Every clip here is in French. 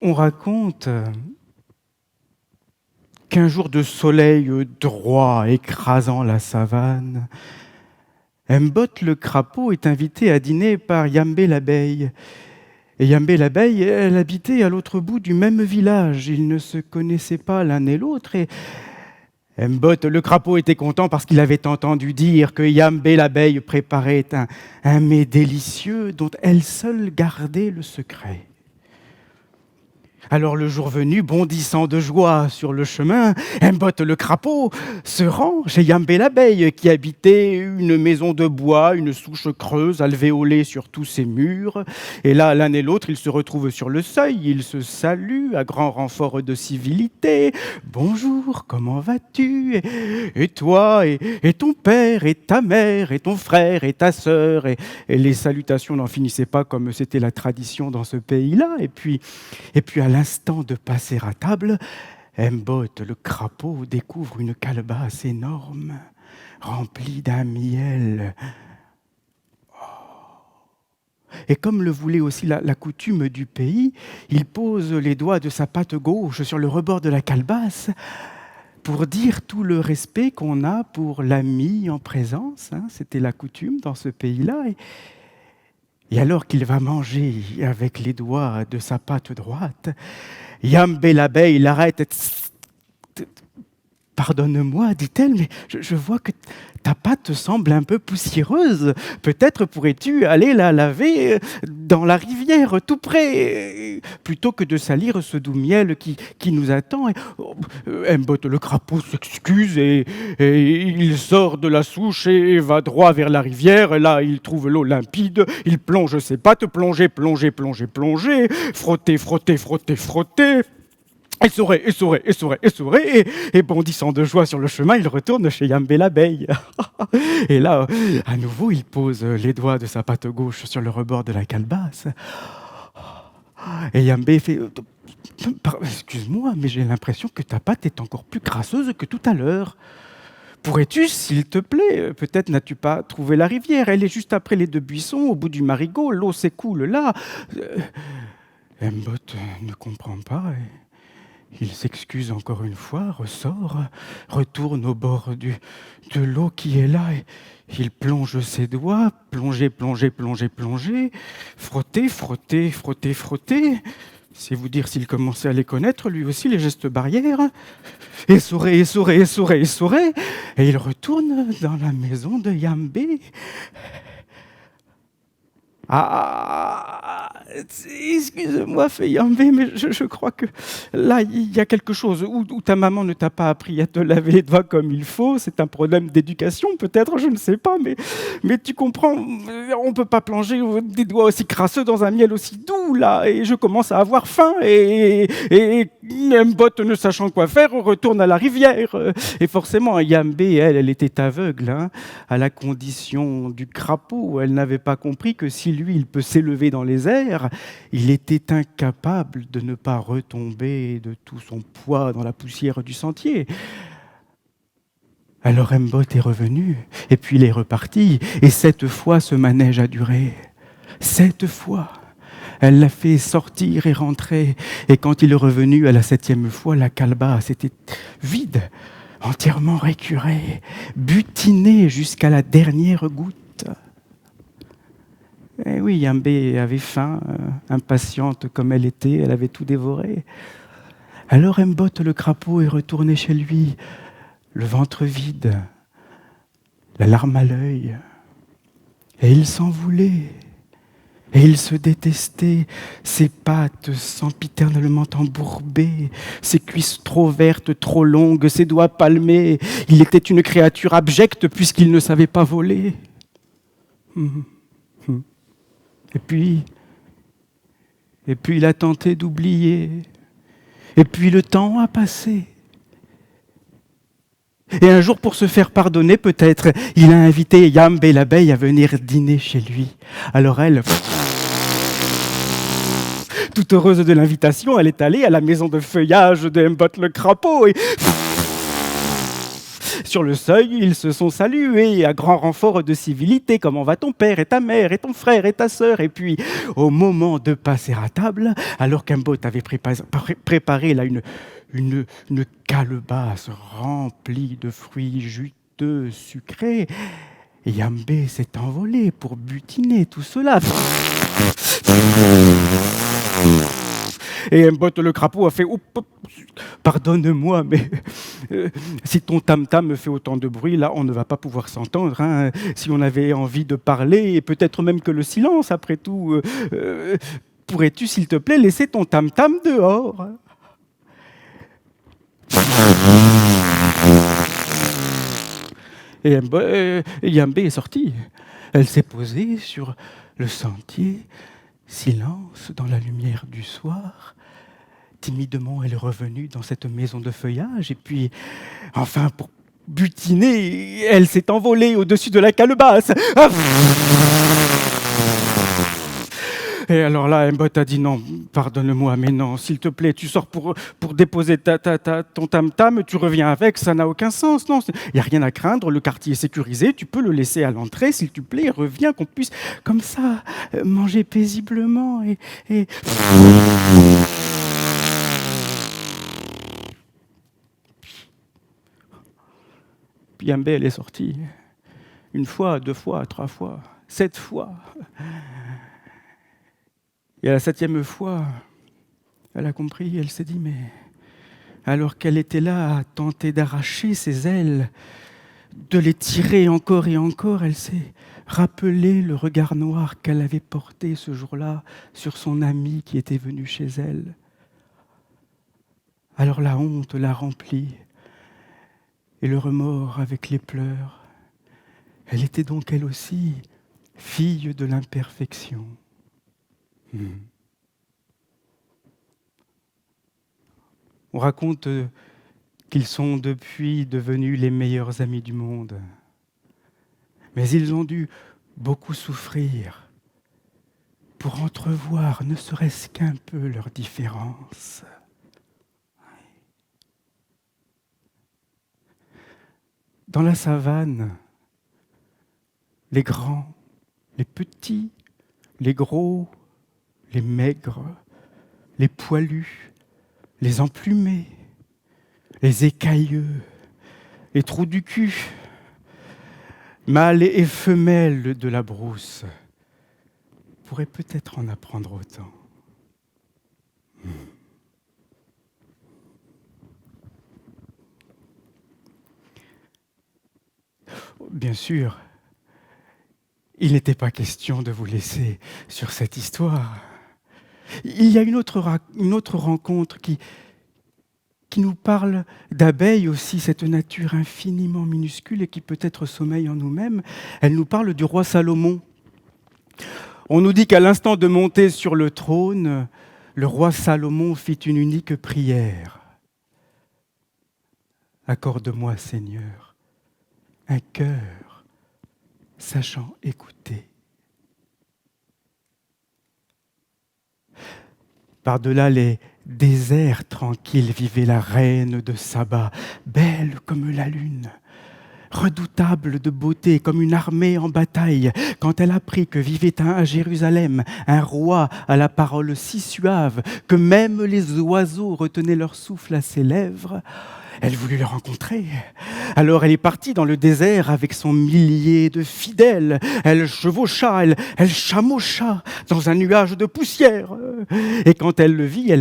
On raconte qu'un jour de soleil droit écrasant la savane, Mbot le crapaud est invité à dîner par Yambé l'abeille. Et Yambé l'abeille, elle habitait à l'autre bout du même village. Ils ne se connaissaient pas l'un et l'autre. Et Mbot le crapaud était content parce qu'il avait entendu dire que Yambé l'abeille préparait un mets délicieux dont elle seule gardait le secret. Alors le jour venu, bondissant de joie sur le chemin, Mbot le crapaud se rend chez Yambé l'abeille qui habitait une maison de bois, une souche creuse alvéolée sur tous ses murs. Et là, l'un et l'autre, ils se retrouvent sur le seuil, ils se saluent à grand renfort de civilité. Bonjour, comment vas-tu ? Et toi, et ton père, et ta mère, et ton frère, et ta sœur. Et les salutations n'en finissaient pas comme c'était la tradition dans ce pays-là. Et puis à l'instant de passer à table, Mbot, le crapaud, découvre une calebasse énorme, remplie d'un miel. Et comme le voulait aussi la coutume du pays, il pose les doigts de sa patte gauche sur le rebord de la calebasse pour dire tout le respect qu'on a pour l'ami en présence. C'était la coutume dans ce pays-là. Et alors qu'il va manger avec les doigts de sa patte droite, Yambé l'abeille l'arrête. Pardonne-moi, dit-elle, mais je vois que ta patte semble un peu poussiéreuse. Peut-être pourrais-tu aller la laver dans la rivière tout près, plutôt que de salir ce doux miel qui nous attend. Mbot le crapaud s'excuse et il sort de la souche et va droit vers la rivière. Et là, il trouve l'eau limpide, il plonge ses pattes, plonger, frotter, et bondissant de joie sur le chemin, il retourne chez Yambé l'abeille. Et là, à nouveau, il pose les doigts de sa patte gauche sur le rebord de la calebasse. Et Yambé fait excuse-moi, mais j'ai l'impression que ta patte est encore plus crasseuse que tout à l'heure. Pourrais-tu, s'il te plaît, peut-être n'as-tu pas trouvé la rivière, elle est juste après les deux buissons, au bout du marigot, l'eau s'écoule là. Mbot ne comprend pas. Il s'excuse encore une fois, ressort, retourne au bord de l'eau qui est là. Et il plonge ses doigts, plonger, frotter. C'est vous dire s'il commençait à les connaître, lui aussi, les gestes barrières. Essorer. Et il retourne dans la maison de Yambé. Ah, excuse-moi, fait Yambé, mais je crois que là, il y a quelque chose où ta maman ne t'a pas appris à te laver les doigts comme il faut. C'est un problème d'éducation, peut-être, je ne sais pas, mais tu comprends, on ne peut pas plonger des doigts aussi crasseux dans un miel aussi doux, là, et je commence à avoir faim, et Mbot, ne sachant quoi faire, retourne à la rivière. Et forcément, Yambé, elle était aveugle, à la condition du crapaud. Elle n'avait pas compris que si lui, il peut s'élever dans les airs, il était incapable de ne pas retomber de tout son poids dans la poussière du sentier. Alors Mbot est revenu, et puis il est reparti, et 7 fois ce manège a duré. 7 fois. Elle l'a fait sortir et rentrer, et quand il est revenu à la 7e fois, la calebasse était vide, entièrement récurée, butinée jusqu'à la dernière goutte. Et oui, Yambé avait faim, impatiente comme elle était, elle avait tout dévoré. Alors Mbot le crapaud est retourné chez lui, le ventre vide, la larme à l'œil. Et il s'en voulait, et il se détestait, ses pattes sempiternellement embourbées, ses cuisses trop vertes, trop longues, ses doigts palmés. Il était une créature abjecte puisqu'il ne savait pas voler. Et puis il a tenté d'oublier. Et puis le temps a passé. Et un jour, pour se faire pardonner, peut-être, il a invité Yambé l'abeille à venir dîner chez lui. Alors elle, toute heureuse de l'invitation, elle est allée à la maison de feuillage de Mbot le crapaud et Sur le seuil, ils se sont salués à grand renfort de civilité. Comment va ton père et ta mère et ton frère et ta sœur? Et puis, au moment de passer à table, alors qu'Imbot avait préparé là une calebasse remplie de fruits juteux, sucrés, Yambé s'est envolé pour butiner tout cela. Et Mbot le crapaud a fait « Pardonne-moi, mais si ton tam-tam me fait autant de bruit, là, on ne va pas pouvoir s'entendre. Hein. Si on avait envie de parler, et peut-être même que le silence, après tout, pourrais-tu, s'il te plaît, laisser ton tam-tam dehors ?» Et Yambé est sortie. Elle s'est posée sur le sentier, silence dans la lumière du soir. Timidement, elle est revenue dans cette maison de feuillage. Et puis, enfin, pour butiner, elle s'est envolée au-dessus de la calebasse. Ah. Et alors là, Mbot a dit non, pardonne-moi, mais non, s'il te plaît, tu sors pour déposer ton tam-tam, tu reviens avec, ça n'a aucun sens. Non, il n'y a rien à craindre, le quartier est sécurisé, tu peux le laisser à l'entrée, s'il te plaît, reviens, qu'on puisse, comme ça, manger paisiblement et... Puis Yambé, elle est sortie. Une fois, 2 fois, 3 fois, 7 fois. Et à la 7e fois, elle a compris, elle s'est dit, mais alors qu'elle était là à tenter d'arracher ses ailes, de les tirer encore et encore, elle s'est rappelé le regard noir qu'elle avait porté ce jour-là sur son ami qui était venu chez elle. Alors la honte l'a remplie et le remords avec les pleurs. Elle était donc elle aussi fille de l'imperfection. On raconte qu'ils sont depuis devenus les meilleurs amis du monde. Mais ils ont dû beaucoup souffrir pour entrevoir, ne serait-ce qu'un peu, leurs différences. Dans la savane, les grands, les petits, les gros, les maigres, les poilus, les emplumés, les écailleux, les trous du cul, mâles et femelles de la brousse, pourraient peut-être en apprendre autant. Bien sûr, il n'était pas question de vous laisser sur cette histoire. Il y a une autre rencontre qui nous parle d'abeilles aussi, cette nature infiniment minuscule et qui peut-être sommeille en nous-mêmes. Elle nous parle du roi Salomon. On nous dit qu'à l'instant de monter sur le trône, le roi Salomon fit une unique prière. Accorde-moi, Seigneur, un cœur sachant écouter. Par-delà les déserts tranquilles vivait la reine de Saba, belle comme la lune, redoutable de beauté comme une armée en bataille. Quand elle apprit que vivait à Jérusalem un roi à la parole si suave que même les oiseaux retenaient leur souffle à ses lèvres, elle voulut le rencontrer. Alors elle est partie dans le désert avec son millier de fidèles. Elle chevaucha, elle chameaucha dans un nuage de poussière. Et quand elle le vit,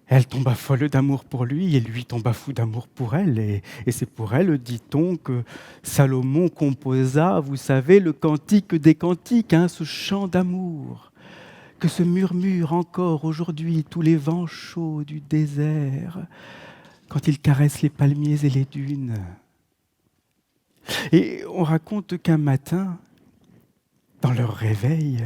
elle tomba folle d'amour pour lui et lui tomba fou d'amour pour elle. Et c'est pour elle, dit-on, que Salomon composa, vous savez, le cantique des cantiques, ce chant d'amour, que se murmurent encore aujourd'hui tous les vents chauds du désert, quand ils caressent les palmiers et les dunes. Et on raconte qu'un matin, dans leur réveil,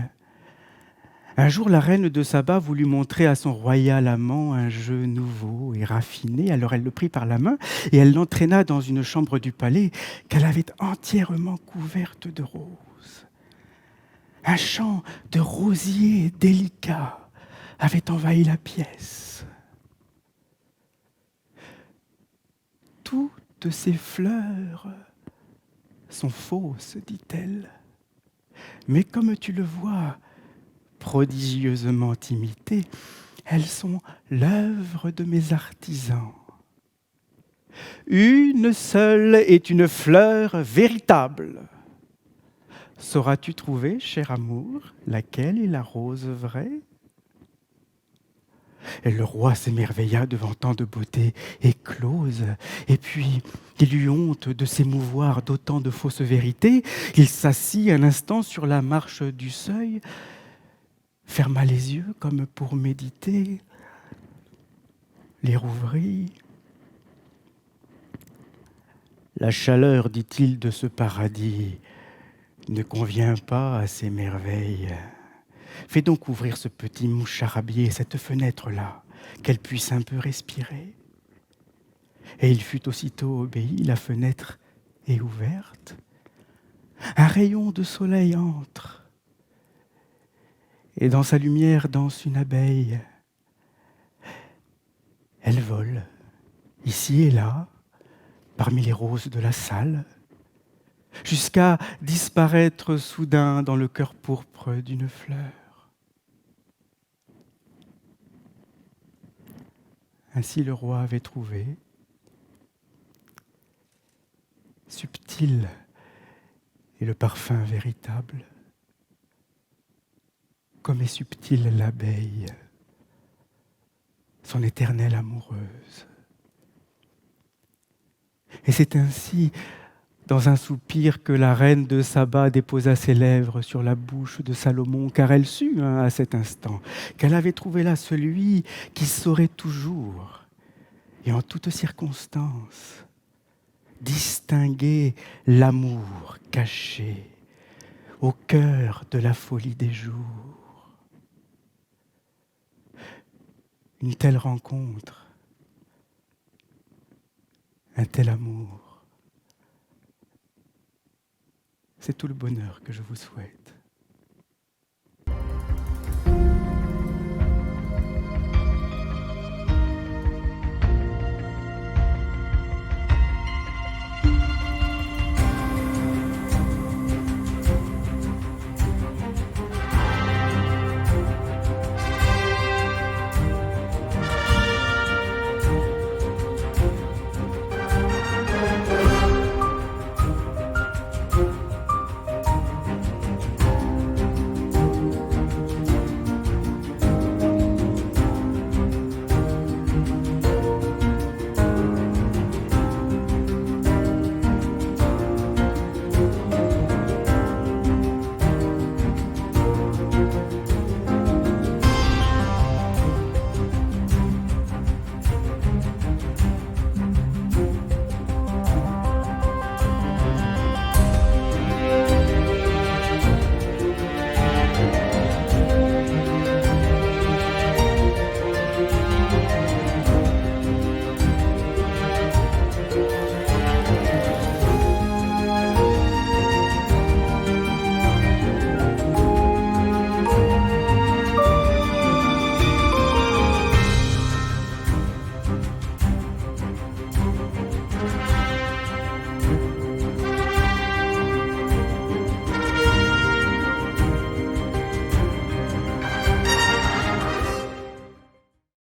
un jour la reine de Saba voulut montrer à son royal amant un jeu nouveau et raffiné. Alors elle le prit par la main et elle l'entraîna dans une chambre du palais qu'elle avait entièrement couverte de roses. Un chant de rosiers délicats avait envahi la pièce. Tout toutes ces fleurs sont fausses, dit-elle. Mais comme tu le vois, prodigieusement imitées, elles sont l'œuvre de mes artisans. Une seule est une fleur véritable. Sauras-tu trouver, cher amour, laquelle est la rose vraie ? Et le roi s'émerveilla devant tant de beauté éclose, et puis il eut honte de s'émouvoir d'autant de fausses vérités. Il s'assit un instant sur la marche du seuil, ferma les yeux comme pour méditer, les rouvrit. La chaleur, dit-il, de ce paradis ne convient pas à ces merveilles. Fais donc ouvrir ce petit moucharabier, cette fenêtre-là, qu'elle puisse un peu respirer. Et il fut aussitôt obéi, la fenêtre est ouverte. Un rayon de soleil entre, et dans sa lumière danse une abeille. Elle vole, ici et là, parmi les roses de la salle, jusqu'à disparaître soudain dans le cœur pourpre d'une fleur. Ainsi le roi avait trouvé, subtil est le parfum véritable, comme est subtile l'abeille, son éternelle amoureuse. Et c'est ainsi, dans un soupir, que la reine de Saba déposa ses lèvres sur la bouche de Salomon, car elle sut, à cet instant, qu'elle avait trouvé là celui qui saurait toujours, et en toutes circonstances, distinguer l'amour caché au cœur de la folie des jours. Une telle rencontre, un tel amour, c'est tout le bonheur que je vous souhaite.